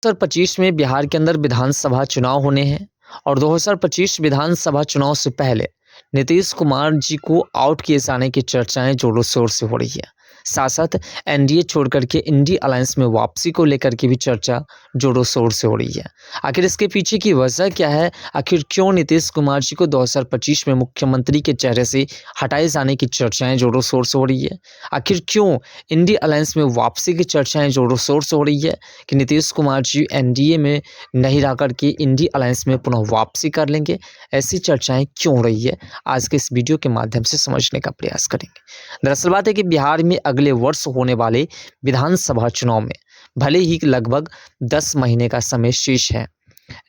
2025 में बिहार के अंदर विधानसभा चुनाव होने हैं और 2025 विधानसभा चुनाव से पहले नीतीश कुमार जी को आउट किए जाने की चर्चाएं जोरों शोर से हो रही है। साथ साथ एनडीए छोड़ करके इंडी अलायंस में वापसी को लेकर के भी चर्चा जोरों शोर से हो रही है। आखिर इसके पीछे की वजह क्या है? आखिर क्यों नीतीश कुमार जी को 2025 में मुख्यमंत्री के चेहरे से हटाए जाने की चर्चाएं जोरों शोर से हो रही है? आखिर क्यों इंडी अलायंस में वापसी की चर्चाएं जोरों शोर से हो रही है कि नीतीश कुमार जी एनडीए में नहीं रह करके इंडी अलायंस में पुनः वापसी कर लेंगे? ऐसी चर्चाएं क्यों हो रही है, आज के इस वीडियो के माध्यम से समझने का प्रयास करेंगे। दरअसल बात है कि बिहार में अगले वर्ष होने वाले विधानसभा चुनाव में भले ही लगभग 10 महीने का समय शेष है,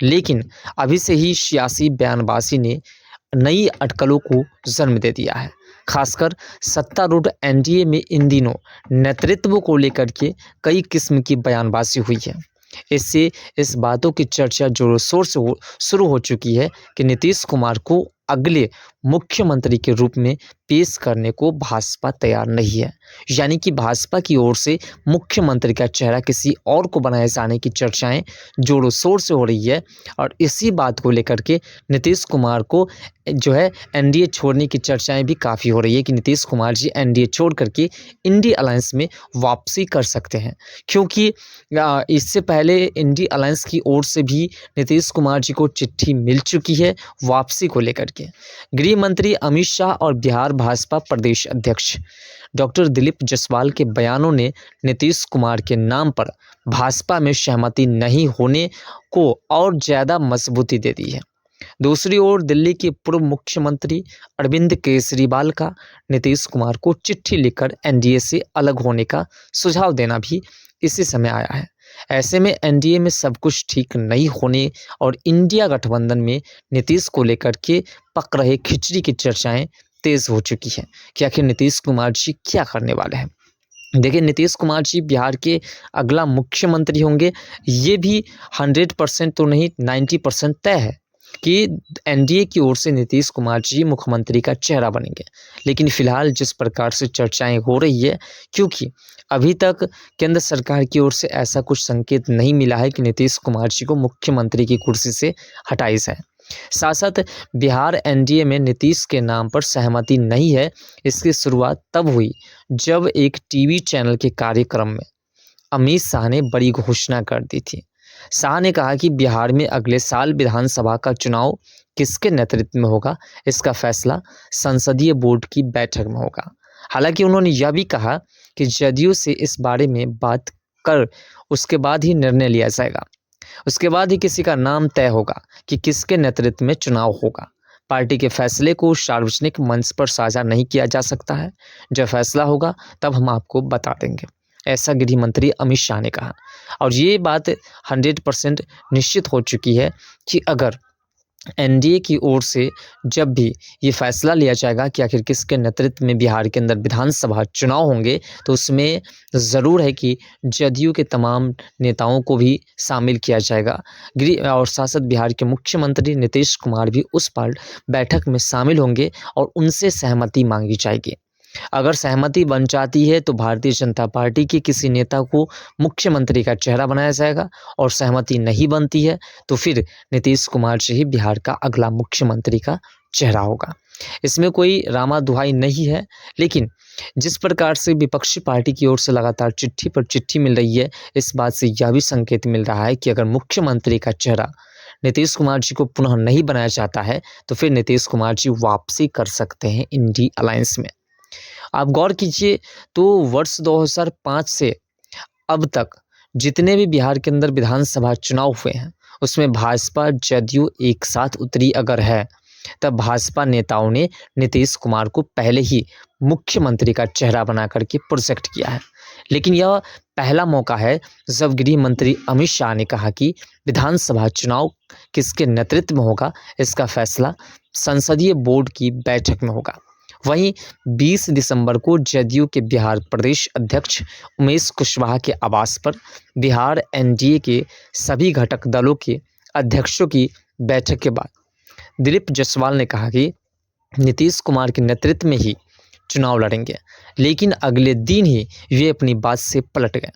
लेकिन अभी से ही सियासी बयानबाजी ने नई अटकलों को जन्म दे दिया है। खासकर सत्तारूढ़ एनडीए में इन दिनों नेतृत्व को लेकर के कई किस्म की बयानबाजी हुई है। इससे इस बातों की चर्चा जोरों शोर से शुरू हो चुकी है कि नीतीश कुमार को अगले मुख्यमंत्री के रूप में पेश करने को भाजपा तैयार नहीं है। यानी कि भाजपा की ओर से मुख्यमंत्री का चेहरा किसी और को बनाए जाने की चर्चाएं जोरों शोर से हो रही है और इसी बात को लेकर के नीतीश कुमार को जो है एनडीए छोड़ने की चर्चाएं भी काफ़ी हो रही है कि नीतीश कुमार जी एनडीए छोड़ करके इंडी अलायंस में वापसी कर सकते हैं, क्योंकि इससे पहले इंडी अलायंस की ओर से भी नीतीश कुमार जी को चिट्ठी मिल चुकी है वापसी को लेकर के। गृह मंत्री अमित शाह और बिहार भाजपा प्रदेश अध्यक्ष डॉक्टर दिलीप जायसवाल के बयानों ने नीतीश कुमार के नाम पर भाजपा में सहमति नहीं होने को और ज़्यादा मजबूती दे दी है। दूसरी ओर दिल्ली के पूर्व मुख्यमंत्री अरविंद केजरीवाल का नीतीश कुमार को चिट्ठी लिखकर एनडीए से अलग होने का सुझाव देना भी इसी समय आया है। ऐसे में एनडीए में सब कुछ ठीक नहीं होने और इंडिया गठबंधन में नीतीश को लेकर के पक रहे खिचड़ी की चर्चाएं तेज हो चुकी है कि आखिर नीतीश कुमार जी क्या करने वाले हैं। देखिए, नीतीश कुमार जी बिहार के अगला मुख्यमंत्री होंगे, ये भी 100% तो नहीं 90% तय है कि एनडीए की ओर से नीतीश कुमार जी मुख्यमंत्री का चेहरा बनेंगे। लेकिन फिलहाल जिस प्रकार से चर्चाएं हो रही है, क्योंकि अभी तक केंद्र सरकार की ओर से ऐसा कुछ संकेत नहीं मिला है कि नीतीश कुमार जी को मुख्यमंत्री की कुर्सी से हटाई जाए। साथ साथ बिहार एनडीए में नीतीश के नाम पर सहमति नहीं है, इसकी शुरुआत तब हुई जब एक टीवी चैनल के कार्यक्रम में अमित शाह ने बड़ी घोषणा कर दी थी। शाह ने कहा कि बिहार में अगले साल विधानसभा का चुनाव किसके नेतृत्व में होगा, इसका फैसला संसदीय बोर्ड की बैठक में होगा। हालांकि उन्होंने यह भी कहा कि जदयू से इस बारे में बात कर उसके बाद ही निर्णय लिया जाएगा, उसके बाद ही किसी का नाम तय होगा कि किसके नेतृत्व में चुनाव होगा। पार्टी के फैसले को सार्वजनिक मंच पर साझा नहीं किया जा सकता है, जब फैसला होगा तब हम आपको बता देंगे, ऐसा गृह मंत्री अमित शाह ने कहा। और ये बात 100% निश्चित हो चुकी है कि अगर एनडीए की ओर से जब भी ये फैसला लिया जाएगा कि आखिर किसके नेतृत्व में बिहार के अंदर विधानसभा चुनाव होंगे, तो उसमें ज़रूर है कि जदयू के तमाम नेताओं को भी शामिल किया जाएगा। गृह और शासित बिहार के मुख्यमंत्री नीतीश कुमार भी उस बैठक में शामिल होंगे और उनसे सहमति मांगी जाएगी। अगर सहमति बन जाती है तो भारतीय जनता पार्टी के किसी नेता को मुख्यमंत्री का चेहरा बनाया जाएगा, और सहमति नहीं बनती है तो फिर नीतीश कुमार जी ही बिहार का अगला मुख्यमंत्री का चेहरा होगा। इसमें कोई रामा दुहाई नहीं है, लेकिन जिस प्रकार से विपक्षी पार्टी की ओर से लगातार चिट्ठी पर चिट्ठी मिल रही है, इस बात से यह भी संकेत मिल रहा है कि अगर मुख्यमंत्री का चेहरा नीतीश कुमार जी को पुनः नहीं बनाया जाता है तो फिर नीतीश कुमार जी वापसी कर सकते हैं इंडी अलायंस में। आप गौर कीजिए तो वर्ष 2005 से अब तक जितने भी बिहार के अंदर विधानसभा चुनाव हुए हैं, उसमें भाजपा जदयू एक साथ उतरी अगर है, तब भाजपा नेताओं ने नीतीश कुमार को पहले ही मुख्यमंत्री का चेहरा बना करके प्रोजेक्ट किया है। लेकिन यह पहला मौका है जब गृह मंत्री अमित शाह ने कहा कि विधानसभा चुनाव किसके नेतृत्व में होगा, इसका फैसला संसदीय बोर्ड की बैठक में होगा। वहीं 20 दिसंबर को जदयू के बिहार प्रदेश अध्यक्ष उमेश कुशवाहा के आवास पर बिहार एनडीए के सभी घटक दलों के अध्यक्षों की बैठक के बाद दिलीप जायसवाल ने कहा कि नीतीश कुमार के नेतृत्व में ही चुनाव लड़ेंगे, लेकिन अगले दिन ही वे अपनी बात से पलट गए।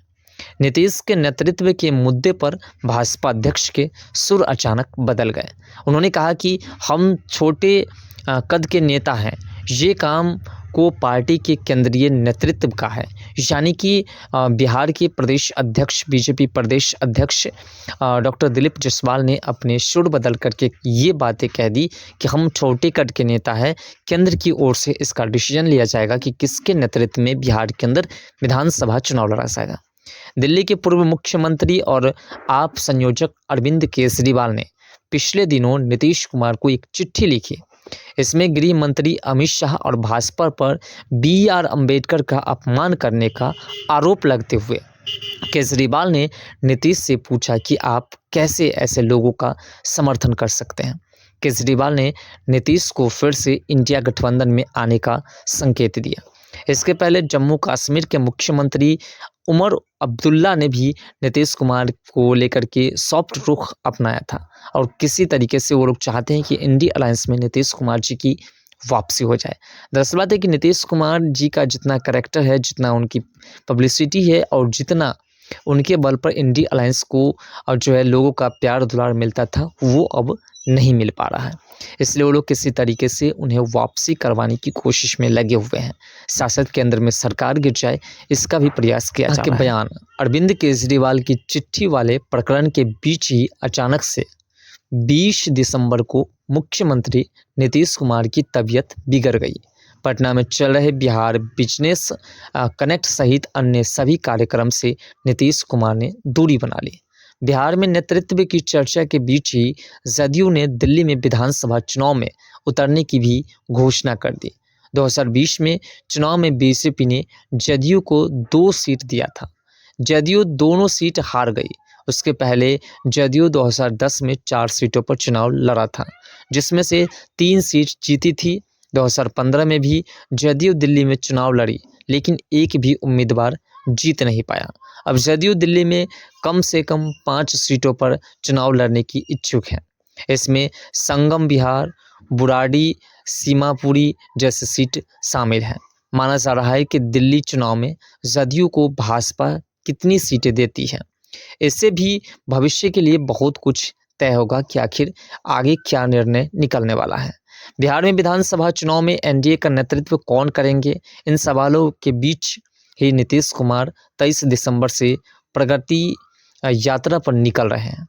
नीतीश के नेतृत्व के मुद्दे पर भाजपा अध्यक्ष के सुर अचानक बदल गए। उन्होंने कहा कि हम छोटे कद के नेता हैं, ये काम को पार्टी के केंद्रीय नेतृत्व का है। यानी कि बिहार के प्रदेश अध्यक्ष, बीजेपी प्रदेश अध्यक्ष डॉक्टर दिलीप जायसवाल ने अपने सुर बदल करके ये बातें कह दी कि हम छोटे कद के नेता हैं, केंद्र की ओर से इसका डिसीजन लिया जाएगा कि किसके नेतृत्व में बिहार के अंदर विधानसभा चुनाव लड़ा जाएगा। दिल्ली के पूर्व मुख्यमंत्री और आप संयोजक अरविंद केजरीवाल ने पिछले दिनों नीतीश कुमार को एक चिट्ठी लिखी। इसमें गृह मंत्री अमित शाह और भाजपा पर BR अम्बेडकर का अपमान करने का आरोप लगते हुए केजरीवाल ने नीतीश से पूछा कि आप कैसे ऐसे लोगों का समर्थन कर सकते हैं। केजरीवाल ने नीतीश को फिर से इंडिया गठबंधन में आने का संकेत दिया। इसके पहले जम्मू कश्मीर के मुख्यमंत्री उमर अब्दुल्ला ने भी नीतीश कुमार को लेकर के सॉफ्ट रुख अपनाया था और किसी तरीके से वो लोग चाहते हैं कि इंडिया अलायंस में नीतीश कुमार जी की वापसी हो जाए। दरअसल बात है कि नीतीश कुमार जी का जितना कैरेक्टर है, जितना उनकी पब्लिसिटी है और जितना उनके बल पर इंडिया अलायंस को और जो है लोगों का प्यार दुलार मिलता था, वो अब नहीं मिल पा रहा है। इसलिए वो लोग किसी तरीके से उन्हें वापसी करवाने की कोशिश में लगे हुए हैं। शासक के अंदर में सरकार गिर जाए, इसका भी प्रयास किया जा रहा है। बयान अरविंद केजरीवाल की चिट्ठी वाले प्रकरण के बीच ही अचानक से 20 दिसंबर को मुख्यमंत्री नीतीश कुमार की तबीयत बिगड़ गई। पटना में चल रहे बिहार बिजनेस कनेक्ट सहित अन्य सभी कार्यक्रम से नीतीश कुमार ने दूरी बना ली। बिहार में नेतृत्व की चर्चा के बीच ही जदयू ने दिल्ली में विधानसभा चुनाव में उतरने की भी घोषणा कर दी। 2020 में चुनाव में बीजेपी ने जदयू को 2 सीट दिया था। जदयू दोनों सीट हार गई। उसके पहले जदयू 2010 में 4 सीटों पर चुनाव लड़ा था, जिसमें से 3 सीट जीती थी। 2015 में भी जदयू दिल्ली में चुनाव लड़ी, लेकिन एक भी उम्मीदवार जीत नहीं पाया। अब जदयू दिल्ली में कम से कम 5 सीटों पर चुनाव लड़ने की इच्छुक है। इसमें संगम बिहार, बुराड़ी, सीमापुरी जैसे सीट शामिल हैं। माना जा रहा है कि दिल्ली चुनाव में जदयू को भाजपा कितनी सीटें देती है, इससे भी भविष्य के लिए बहुत कुछ तय होगा कि आखिर आगे क्या निर्णय निकलने वाला है। बिहार में विधानसभा चुनाव में एनडीए का नेतृत्व कौन करेंगे, इन सवालों के बीच ही नीतीश कुमार 23 दिसंबर से प्रगति यात्रा पर निकल रहे हैं।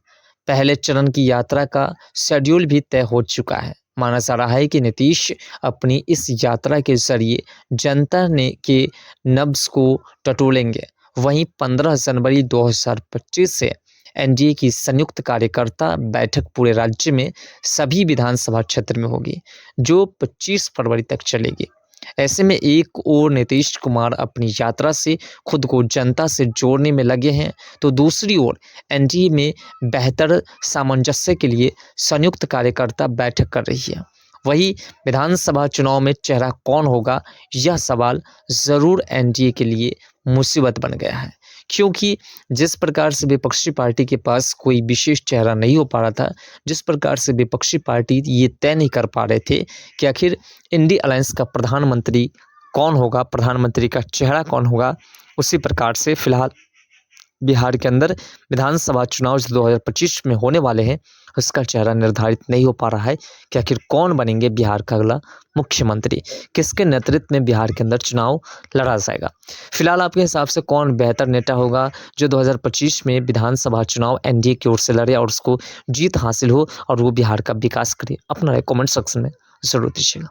पहले चरण की यात्रा का शेड्यूल भी तय हो चुका है। माना जा रहा है कि नीतीश अपनी इस यात्रा के जरिए जनता के नब्ज को टटोलेंगे। वहीं 15 जनवरी 2025 से एनडीए की संयुक्त कार्यकर्ता बैठक पूरे राज्य में सभी विधानसभा क्षेत्र में होगी, जो 25 फरवरी तक चलेगी। ऐसे में एक ओर नीतीश कुमार अपनी यात्रा से खुद को जनता से जोड़ने में लगे हैं, तो दूसरी ओर एनडीए में बेहतर सामंजस्य के लिए संयुक्त कार्यकर्ता बैठक कर रही है। वही विधानसभा चुनाव में चेहरा कौन होगा, यह सवाल ज़रूर एनडीए के लिए मुसीबत बन गया है, क्योंकि जिस प्रकार से विपक्षी पार्टी के पास कोई विशेष चेहरा नहीं हो पा रहा था, जिस प्रकार से विपक्षी पार्टी ये तय नहीं कर पा रहे थे कि आखिर इंडिया अलायंस का प्रधानमंत्री कौन होगा, प्रधानमंत्री का चेहरा कौन होगा, उसी प्रकार से फिलहाल बिहार के अंदर विधानसभा चुनाव जो 2025 में होने वाले हैं, उसका चेहरा निर्धारित नहीं हो पा रहा है कि आखिर कौन बनेंगे बिहार का अगला मुख्यमंत्री, किसके नेतृत्व में बिहार के अंदर चुनाव लड़ा जाएगा। फिलहाल आपके हिसाब से कौन बेहतर नेता होगा जो 2025 में विधानसभा चुनाव एनडीए की ओर से लड़े और उसको जीत हासिल हो और वो बिहार का विकास करे? अपना कमेंट सेक्शन में जरूर दीजिएगा।